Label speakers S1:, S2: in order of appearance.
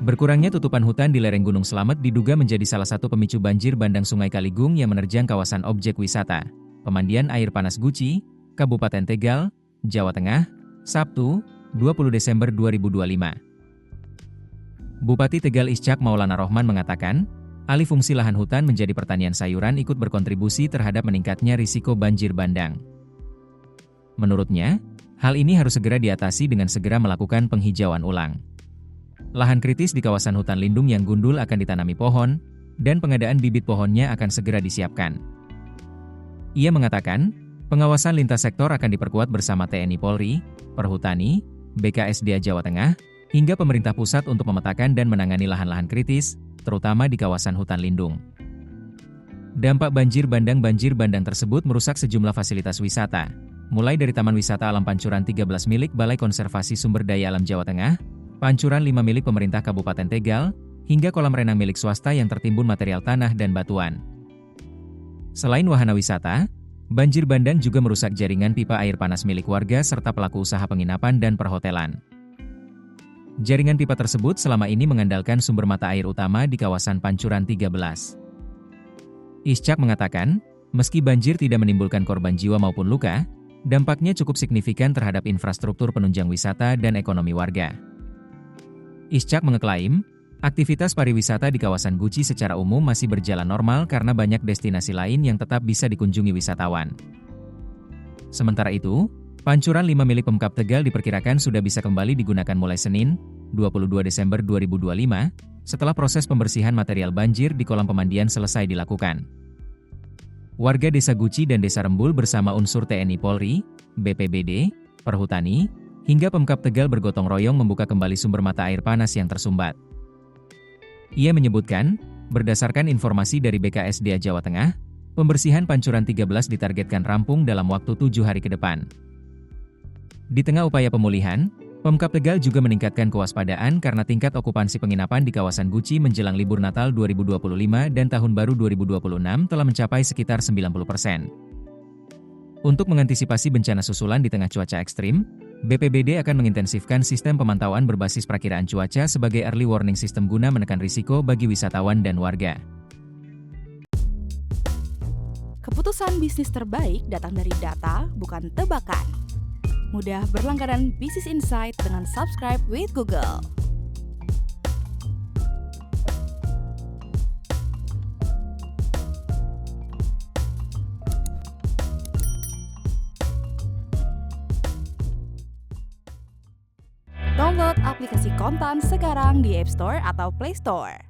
S1: Berkurangnya tutupan hutan di lereng Gunung Slamet diduga menjadi salah satu pemicu banjir bandang Sungai Kaligung yang menerjang kawasan objek wisata Pemandian Air Panas Guci, Kabupaten Tegal, Jawa Tengah, Sabtu, 20 Desember 2025. Bupati Tegal Ishak Maulana Rohman mengatakan, alih fungsi lahan hutan menjadi pertanian sayuran ikut berkontribusi terhadap meningkatnya risiko banjir bandang. Menurutnya, hal ini harus segera diatasi dengan segera melakukan penghijauan ulang. Lahan kritis di kawasan hutan lindung yang gundul akan ditanami pohon, dan pengadaan bibit pohonnya akan segera disiapkan. Ia mengatakan, pengawasan lintas sektor akan diperkuat bersama TNI Polri, Perhutani, BKSDA Jawa Tengah, hingga pemerintah pusat untuk memetakan dan menangani lahan-lahan kritis, terutama di kawasan hutan lindung. Dampak banjir bandang tersebut merusak sejumlah fasilitas wisata, mulai dari Taman Wisata Alam Pancuran 13 milik Balai Konservasi Sumber Daya Alam Jawa Tengah, Pancuran 5 milik pemerintah Kabupaten Tegal, hingga kolam renang milik swasta yang tertimbun material tanah dan batuan. Selain wahana wisata, banjir bandang juga merusak jaringan pipa air panas milik warga serta pelaku usaha penginapan dan perhotelan. Jaringan pipa tersebut selama ini mengandalkan sumber mata air utama di kawasan Pancuran 13. Ishak mengatakan, meski banjir tidak menimbulkan korban jiwa maupun luka, dampaknya cukup signifikan terhadap infrastruktur penunjang wisata dan ekonomi warga. Ishak mengeklaim, aktivitas pariwisata di kawasan Guci secara umum masih berjalan normal karena banyak destinasi lain yang tetap bisa dikunjungi wisatawan. Sementara itu, Pancuran 5 milik Pemkab Tegal diperkirakan sudah bisa kembali digunakan mulai Senin, 22 Desember 2025, setelah proses pembersihan material banjir di kolam pemandian selesai dilakukan. Warga Desa Guci dan Desa Rembul bersama unsur TNI Polri, BPBD, Perhutani, hingga Pemkab Tegal bergotong royong membuka kembali sumber mata air panas yang tersumbat. Ia menyebutkan, berdasarkan informasi dari BKSDA Jawa Tengah, pembersihan Pancuran 13 ditargetkan rampung dalam waktu 7 hari ke depan. Di tengah upaya pemulihan, Pemkab Tegal juga meningkatkan kewaspadaan karena tingkat okupansi penginapan di kawasan Guci menjelang libur Natal 2025 dan Tahun Baru 2026 telah mencapai sekitar 90%. Untuk mengantisipasi bencana susulan di tengah cuaca ekstrim, BPBD akan mengintensifkan sistem pemantauan berbasis perakiraan cuaca sebagai early warning system guna menekan risiko bagi wisatawan dan warga.
S2: Keputusan bisnis terbaik datang dari data, bukan tebakan. Mudah berlangganan Business Insight dengan subscribe with Google. Download aplikasi Kontan sekarang di App Store atau Play Store.